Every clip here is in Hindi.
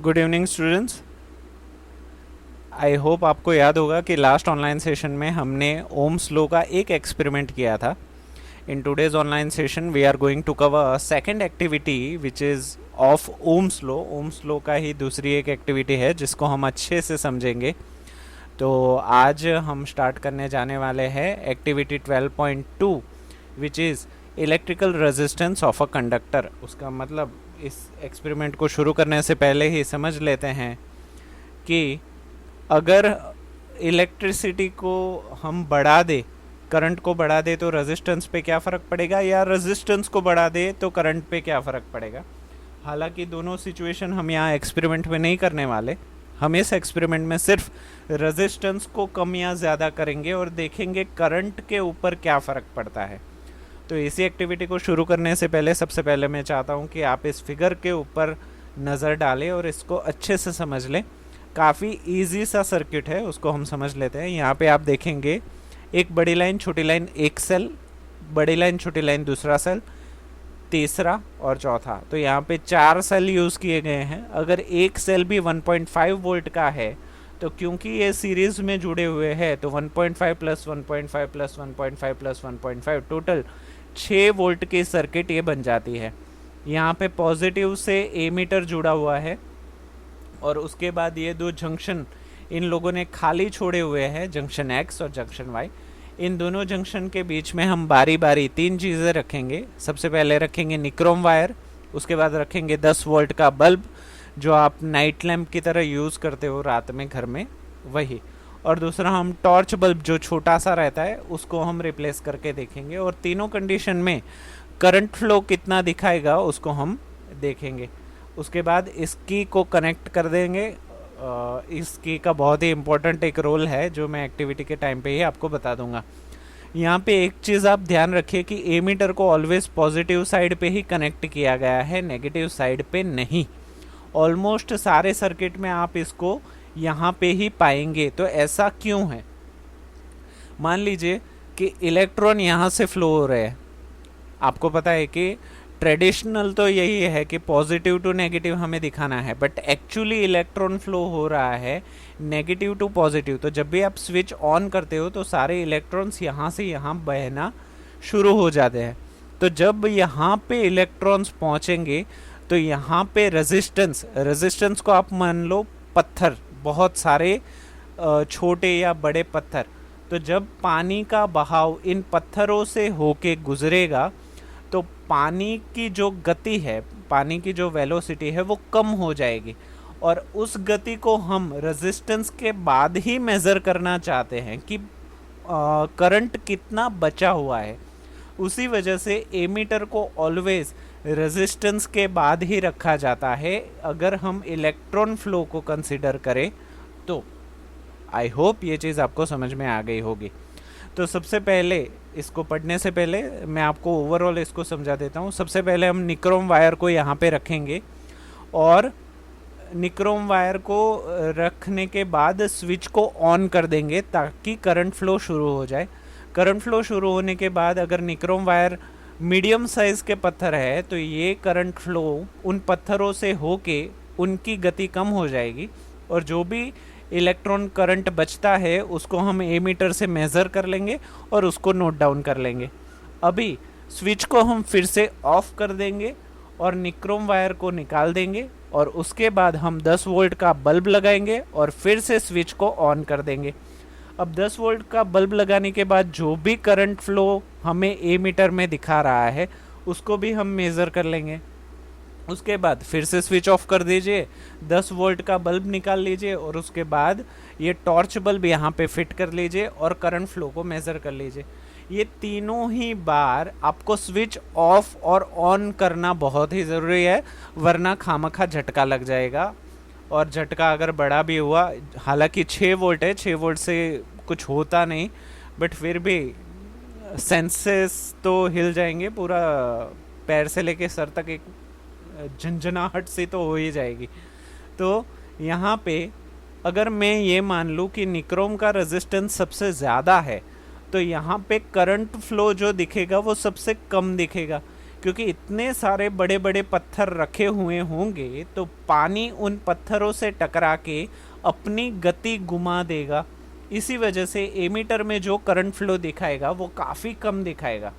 Good evening students. I hope आपको याद होगा कि लास्ट ऑनलाइन सेशन में हमने ओम्स लॉ का एक एक्सपेरिमेंट किया था। In today's online session we are going to cover second activity which is of Ohm's law. Ohm's law का ही दूसरी एक एक्टिविटी है जिसको हम अच्छे से समझेंगे। तो आज हम स्टार्ट करने जाने वाले हैं activity 12.2 which is electrical resistance of a conductor. उसका मतलब इस एक्सपेरिमेंट को शुरू करने से पहले ही समझ लेते हैं कि अगर इलेक्ट्रिसिटी को हम बढ़ा दे, करंट को बढ़ा दे तो रेजिस्टेंस पे क्या फ़र्क पड़ेगा, या रेजिस्टेंस को बढ़ा दे तो करंट पे क्या फ़र्क पड़ेगा। हालांकि दोनों सिचुएशन हम यहाँ एक्सपेरिमेंट में नहीं करने वाले। हम इस एक्सपेरिमेंट में सिर्फ रेजिस्टेंस को कम या ज़्यादा करेंगे और देखेंगे करंट के ऊपर क्या फ़र्क पड़ता है। तो इसी एक्टिविटी को शुरू करने से पहले सबसे पहले मैं चाहता हूँ कि आप इस फिगर के ऊपर नज़र डालें और इसको अच्छे से समझ लें। काफ़ी इजी सा सर्किट है, उसको हम समझ लेते हैं। यहाँ पे आप देखेंगे एक बड़ी लाइन छोटी लाइन एक सेल, बड़ी लाइन छोटी लाइन दूसरा सेल, तीसरा और चौथा। तो यहाँ पे 4 सेल यूज़ किए गए हैं। अगर एक सेल भी 1.5 वोल्ट का है तो क्योंकि ये सीरीज़ में जुड़े हुए हैं तो 1.5 plus 1.5 plus 1.5 plus 1.5 total 6 volt की सर्किट ये बन जाती है। यहाँ पे पॉजिटिव से एमीटर जुड़ा हुआ है और उसके बाद ये दो जंक्शन इन लोगों ने खाली छोड़े हुए हैं, जंक्शन एक्स और जंक्शन वाई। इन दोनों जंक्शन के बीच में हम बारी बारी 3 चीज़ें रखेंगे। सबसे पहले रखेंगे निक्रोम वायर, उसके बाद रखेंगे 10 वोल्ट का बल्ब जो आप नाइट लैम्प की तरह यूज़ करते हो रात में घर में, वही। और दूसरा हम टॉर्च बल्ब जो छोटा सा रहता है उसको हम रिप्लेस करके देखेंगे। और तीनों कंडीशन में करंट फ्लो कितना दिखाएगा उसको हम देखेंगे। उसके बाद इस की को कनेक्ट कर देंगे। इस की का बहुत ही इम्पोर्टेंट एक रोल है जो मैं एक्टिविटी के टाइम पे ही आपको बता दूंगा। यहाँ पे एक चीज़ आप ध्यान रखिए कि एमीटर को ऑलवेज पॉजिटिव साइड पे ही कनेक्ट किया गया है, नेगेटिव साइड पे नहीं। ऑलमोस्ट सारे सर्किट में आप इसको यहाँ पे ही पाएंगे। तो ऐसा क्यों है? मान लीजिए कि इलेक्ट्रॉन यहाँ से फ्लो हो रहे हैं। आपको पता है कि ट्रेडिशनल तो यही है कि पॉजिटिव टू नेगेटिव हमें दिखाना है, बट एक्चुअली इलेक्ट्रॉन फ्लो हो रहा है नेगेटिव टू पॉजिटिव। तो जब भी आप स्विच ऑन करते हो तो सारे इलेक्ट्रॉन्स यहाँ से यहाँ बहना शुरू हो जाते हैं। तो जब यहाँ पे इलेक्ट्रॉन्स पहुँचेंगे तो यहाँ पे रेजिस्टेंस को आप मान लो पत्थर, बहुत सारे छोटे या बड़े पत्थर। तो जब पानी का बहाव इन पत्थरों से होके गुजरेगा तो पानी की जो गति है, पानी की जो वेलोसिटी है वो कम हो जाएगी। और उस गति को हम रेजिस्टेंस के बाद ही मेज़र करना चाहते हैं कि करंट कितना बचा हुआ है। उसी वजह से एमीटर को ऑलवेज रेजिस्टेंस के बाद ही रखा जाता है अगर हम इलेक्ट्रॉन फ्लो को कंसिडर करें तो। आई होप ये चीज़ आपको समझ में आ गई होगी। तो सबसे पहले इसको पढ़ने से पहले मैं आपको ओवरऑल इसको समझा देता हूँ। सबसे पहले हम निक्रोम वायर को यहाँ पे रखेंगे और निक्रोम वायर को रखने के बाद स्विच को ऑन कर देंगे ताकि करंट फ्लो शुरू हो जाए। करंट फ्लो शुरू होने के बाद अगर निक्रोम वायर मीडियम साइज़ के पत्थर है तो ये करंट फ्लो उन पत्थरों से होके उनकी गति कम हो जाएगी और जो भी इलेक्ट्रॉन करंट बचता है उसको हम एमीटर से मेज़र कर लेंगे और उसको नोट डाउन कर लेंगे। अभी स्विच को हम फिर से ऑफ कर देंगे और निक्रोम वायर को निकाल देंगे और उसके बाद हम 10 वोल्ट का बल्ब लगाएंगे और फिर से स्विच को ऑन कर देंगे। अब 10 वोल्ट का बल्ब लगाने के बाद जो भी करंट फ्लो हमें एमीटर में दिखा रहा है उसको भी हम मेज़र कर लेंगे। उसके बाद फिर से स्विच ऑफ कर दीजिए, 10 वोल्ट का बल्ब निकाल लीजिए और उसके बाद ये टॉर्च बल्ब यहाँ पे फिट कर लीजिए और करंट फ्लो को मेज़र कर लीजिए। ये तीनों ही बार आपको स्विच ऑफ और ऑन करना बहुत ही ज़रूरी है, वरना खामखा झटका लग जाएगा। और झटका अगर बड़ा भी हुआ, हालांकि 6 वोल्ट है, 6 वोल्ट से कुछ होता नहीं, बट फिर भी सेंसेस तो हिल जाएंगे, पूरा पैर से लेके सर तक एक झंझनाहट सी तो हो ही जाएगी। तो यहाँ पे अगर मैं ये मान लूँ कि निक्रोम का रेजिस्टेंस सबसे ज़्यादा है तो यहाँ पे करंट फ्लो जो दिखेगा वो सबसे कम दिखेगा, क्योंकि इतने सारे बड़े बड़े पत्थर रखे हुए होंगे तो पानी उन पत्थरों से टकरा के अपनी गति गुमा देगा। इसी वजह से एमीटर में जो करंट फ्लो दिखाएगा वो काफ़ी कम दिखाएगा।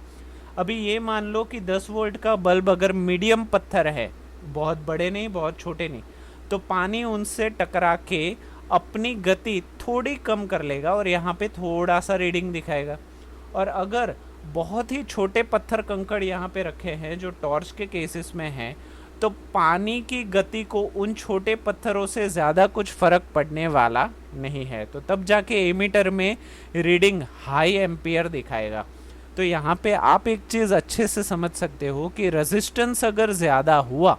अभी ये मान लो कि 10 वोल्ट का बल्ब अगर मीडियम पत्थर है, बहुत बड़े नहीं बहुत छोटे नहीं, तो पानी उनसे टकरा के अपनी गति थोड़ी कम कर लेगा और यहाँ पे थोड़ा सा रीडिंग दिखाएगा। और अगर बहुत ही छोटे पत्थर कंकड़ यहाँ पे रखे हैं जो टॉर्च के केसेस में हैं, तो पानी की गति को उन छोटे पत्थरों से ज़्यादा कुछ फर्क पड़ने वाला नहीं है, तो तब जाके एमीटर में रीडिंग हाई एम्पियर दिखाएगा। तो यहाँ पे आप एक चीज़ अच्छे से समझ सकते हो कि रेजिस्टेंस अगर ज़्यादा हुआ,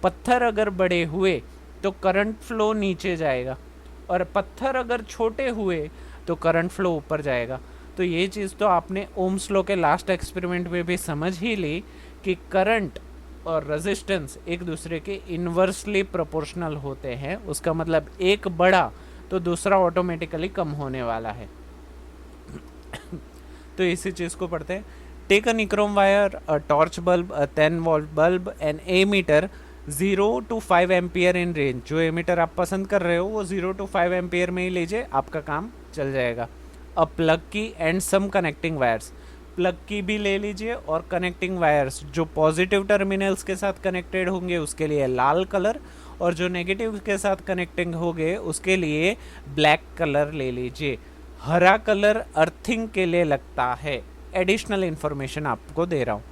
पत्थर अगर बड़े हुए तो करंट फ्लो नीचे जाएगा, और पत्थर अगर छोटे हुए तो करंट फ्लो ऊपर जाएगा। तो ये चीज़ तो आपने ओम्स लॉ के लास्ट एक्सपेरिमेंट में भी समझ ही ली कि करंट और रेजिस्टेंस एक दूसरे के इन्वर्सली प्रोपोर्शनल होते हैं। उसका मतलब एक बढ़ा तो दूसरा ऑटोमेटिकली कम होने वाला है। तो इसी चीज़ को पढ़ते हैं। Take a nichrome wire, a torch bulb, a 10 volt bulb and ammeter 0 to 5 ampere in range. जो एमीटर आप पसंद कर रहे हो वो 0 to 5 एम्पियर में ही लीजिए, आपका काम चल जाएगा। A plug key and some connecting wires, plug key भी ले लीजिए और कनेक्टिंग वायर्स जो पॉजिटिव टर्मिनल्स के साथ कनेक्टेड होंगे उसके लिए लाल कलर, और जो नेगेटिव के साथ कनेक्टिंग होंगे उसके लिए ब्लैक कलर ले लीजिए। हरा कलर अर्थिंग के लिए लगता है। एडिशनल इंफॉर्मेशन आपको दे रहा हूँ।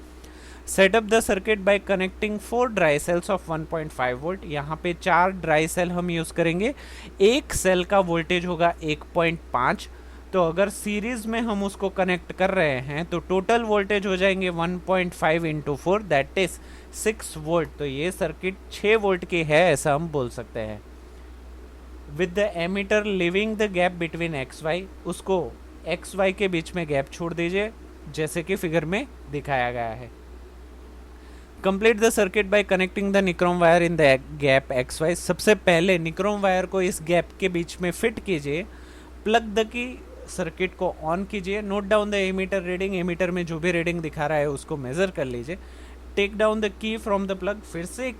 Set up the circuit by connecting 4 dry cells of 1.5 volt. यहाँ पे 4 ड्राई सेल हम यूज़ करेंगे। एक सेल का वोल्टेज होगा 1.5, तो अगर सीरीज में हम उसको कनेक्ट कर रहे हैं तो टोटल वोल्टेज हो जाएंगे 1.5 इंटू 4, दैट इज 6 वोल्ट। तो ये सर्किट 6 वोल्ट की है ऐसा हम बोल सकते हैं। With the ammeter leaving the gap between X Y, उसको एक्स वाई के बीच में गैप छोड़ दीजिए जैसे कि फिगर में दिखाया गया है। Complete the circuit by connecting the nichrome wire in the gap X Y. सबसे पहले निक्रोम वायर को इस गैप के बीच में फिट कीजिए। प्लग द की सर्किट को ऑन कीजिए। Note down the ammeter reading, ammeter में जो भी रीडिंग दिखा रहा है उसको मेजर कर लीजिए। Take down the key from the plug, फिर से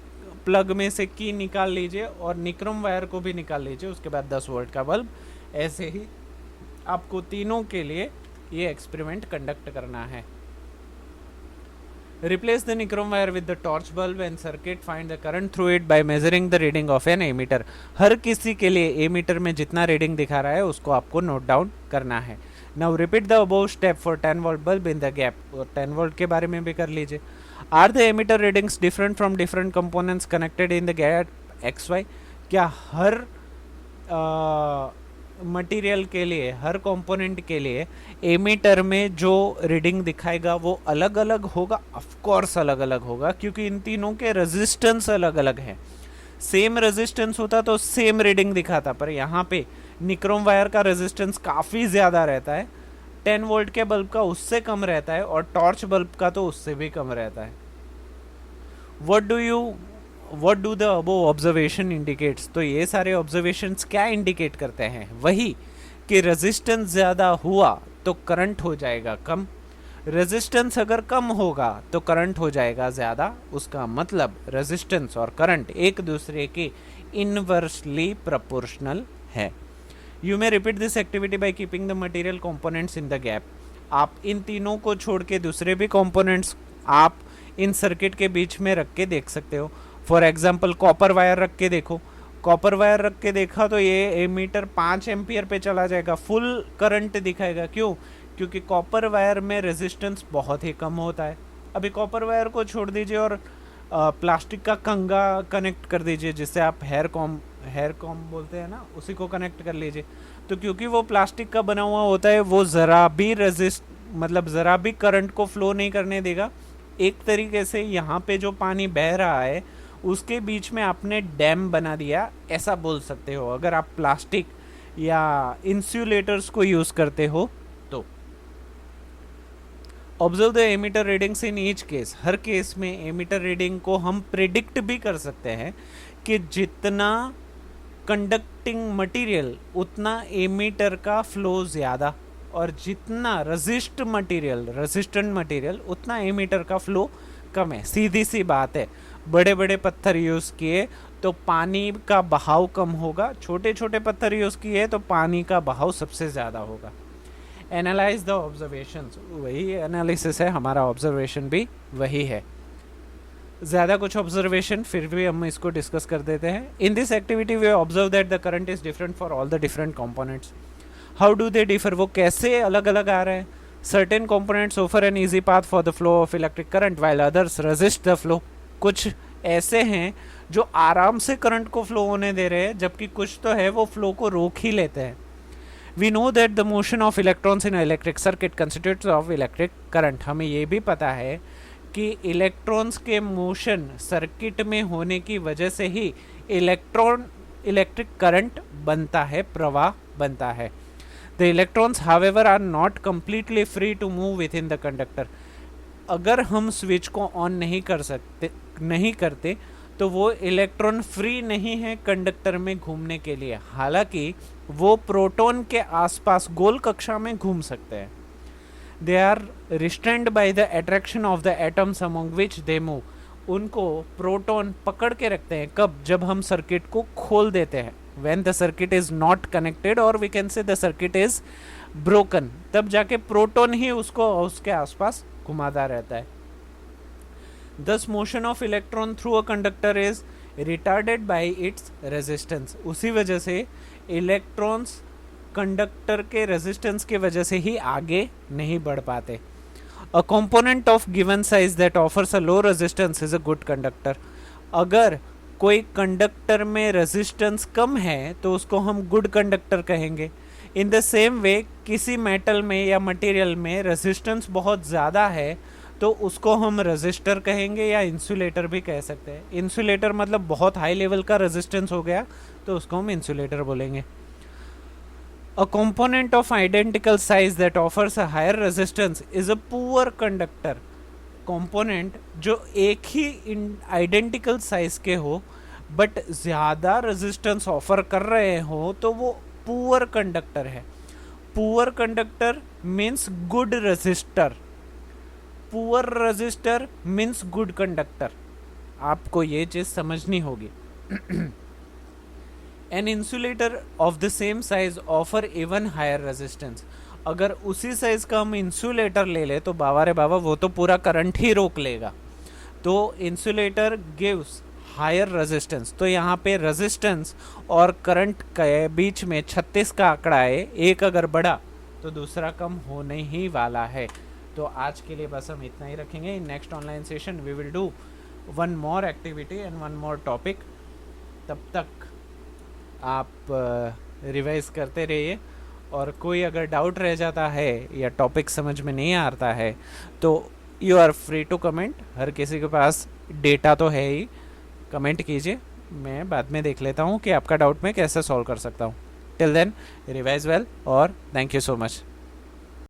प्लग में से की निकाल लीजिए और निक्रोम वायर को भी निकाल लीजिए। उसके बाद 10 वोल्ट का बल्ब। ऐसे ही आपको तीनों के लिए ये एक्सपेरिमेंट कंडक्ट करना है। Replace the nichrome wire with the torch bulb and circuit. Find the current through it by measuring the reading of an ammeter. हर किसी के लिए एमीटर में जितना रीडिंग दिखा रहा है उसको आपको नोट डाउन करना है। Now repeat the above step for 10 volt bulb in the gap. और 10 वोल्ट के बारे में भी कर लीजिए। Are the emitter readings different from different components connected in the gap XY? क्या हर मटेरियल के लिए, हर कंपोनेंट के लिए एमीटर में जो रीडिंग दिखाएगा वो अलग अलग होगा? ऑफ कोर्स अलग अलग होगा, क्योंकि इन तीनों के रेजिस्टेंस अलग अलग है। सेम रेजिस्टेंस होता तो सेम रीडिंग दिखाता, पर यहाँ पे निक्रोम वायर का रेजिस्टेंस काफ़ी ज़्यादा रहता है, 10 वोल्ट के बल्ब का उससे कम रहता है और टॉर्च बल्ब का तो उससे भी कम रहता है। What do the above observation indicates? तो ये सारे ऑब्जर्वेशंस क्या इंडिकेट करते हैं? वही कि रेजिस्टेंस ज़्यादा हुआ तो करंट हो जाएगा कम, रेजिस्टेंस अगर कम होगा तो करंट हो जाएगा ज़्यादा। उसका मतलब रेजिस्टेंस और करंट एक दूसरे के इनवर्सली प्रोपोर्शनल है। You may repeat this activity by keeping the material components in the gap. आप इन तीनों को छोड़ के दूसरे भी कंपोनेंट्स आप इन सर्किट के बीच में रख के देख सकते हो। फॉर एग्जाम्पल कॉपर वायर रख के देखो, कॉपर वायर रख के देखा तो ये एमीटर 5 एम्पियर पे चला जाएगा, फुल करंट दिखाएगा। क्यों? क्योंकि कॉपर वायर में रेजिस्टेंस बहुत ही कम होता है। अभी कॉपर वायर को छोड़ दीजिए और प्लास्टिक का कंगा कनेक्ट कर दीजिए, जिससे आप हेयर कॉम बोलते हैं ना, उसी को कनेक्ट कर लीजिए। तो क्योंकि वो प्लास्टिक का बना हुआ होता है, वो ज़रा भी ज़रा भी करंट को फ्लो नहीं करने देगा। एक तरीके से यहाँ पे जो पानी बह रहा है उसके बीच में आपने डैम बना दिया, ऐसा बोल सकते हो, अगर आप प्लास्टिक या इंसुलेटर्स को यूज़ करते हो तो। Observe the ammeter readings in each case. हर केस में एमीटर रीडिंग को हम प्रिडिक्ट भी कर सकते हैं कि जितना कंडक्टिंग मटेरियल उतना एमीटर का फ्लो ज़्यादा, और जितना रेजिस्टेंट मटेरियल उतना एमीटर का फ्लो कम है, सीधी सी बात है। बड़े बड़े पत्थर यूज़ किए तो पानी का बहाव कम होगा, छोटे छोटे पत्थर यूज़ किए तो पानी का बहाव सबसे ज़्यादा होगा। एनालाइज द ऑब्जर्वेशंस, वही एनालिसिस है, हमारा ऑब्जर्वेशन भी वही है। ज़्यादा कुछ ऑब्जर्वेशन फिर भी हम इसको डिस्कस कर देते हैं। In this activity we observe that the current is different for all the different components. How do they differ, वो कैसे अलग अलग आ रहे हैं। Certain components offer an easy path for the flow of electric current while others resist the flow. कुछ ऐसे हैं जो आराम से करंट को फ्लो होने दे रहे हैं, जबकि कुछ तो है वो फ्लो को रोक ही लेते हैं। We know that the motion of electrons in electric circuit constitutes of electric current. हमें ये भी पता है कि इलेक्ट्रॉन्स के मोशन सर्किट में होने की वजह से ही इलेक्ट्रिक करंट बनता है, प्रवाह बनता है। The electrons however are not completely free to move within the conductor. अगर हम स्विच को ऑन नहीं करते तो वो इलेक्ट्रॉन फ्री नहीं है कंडक्टर में घूमने के लिए, हालांकि वो प्रोटॉन के आसपास गोल कक्षा में घूम सकते हैं। They are restrained by the attraction of the atoms among which they move. उनको प्रोटॉन पकड़ के रखते हैं, कब, जब हम सर्किट को खोल देते हैं। When the circuit is not connected और we can say the circuit is broken, तब जाके प्रोटॉन ही उसको उसके आसपास घुमाता रहता है। Thus motion of electron through a conductor is retarded by its resistance। उसी वजह से इलेक्ट्रॉन्स कंडक्टर के रेजिस्टेंस के वजह से ही आगे नहीं बढ़ पाते। A component of given size that offers a low resistance is a good conductor। अगर कोई कंडक्टर में रेजिस्टेंस कम है तो उसको हम गुड कंडक्टर कहेंगे। इन द सेम वे किसी मेटल में या मटेरियल में रेजिस्टेंस बहुत ज़्यादा है तो उसको हम रेजिस्टर कहेंगे या इंसुलेटर भी कह सकते हैं। इंसुलेटर मतलब बहुत हाई लेवल का रेजिस्टेंस हो गया तो उसको हम इंसुलेटर बोलेंगे। A component of identical size that offers a higher resistance is a poor conductor. Component जो एक ही आइडेंटिकल साइज के हो बट ज़्यादा रेजिस्टेंस ऑफर कर रहे हो तो वो पुअर कंडक्टर है। Poor conductor means good resistor, poor resistor means good conductor. आपको ये चीज समझनी होगी। An insulator of the same size offer even higher resistance. अगर उसी साइज का हम इंसुलेटर ले ले तो बाबा रे बाबा वो तो पूरा करंट ही रोक लेगा। तो इंसुलेटर गिव्स हायर रेजिस्टेंस। तो यहाँ पे रेजिस्टेंस और करंट के बीच में 36 का आंकड़ा है, एक अगर बढ़ा तो दूसरा कम होने ही वाला है। तो आज के लिए बस हम इतना ही रखेंगे। In next online session we will do one more activity and one more topic. तब तक आप रिवाइज करते रहिए, और कोई अगर डाउट रह जाता है या टॉपिक समझ में नहीं आता है तो you are free to comment. हर किसी के पास डेटा तो है ही, कमेंट कीजिए, मैं बाद में देख लेता हूँ कि आपका डाउट मैं कैसे सॉल्व कर सकता हूँ। टिल देन रिवाइज वेल और थैंक यू सो मच।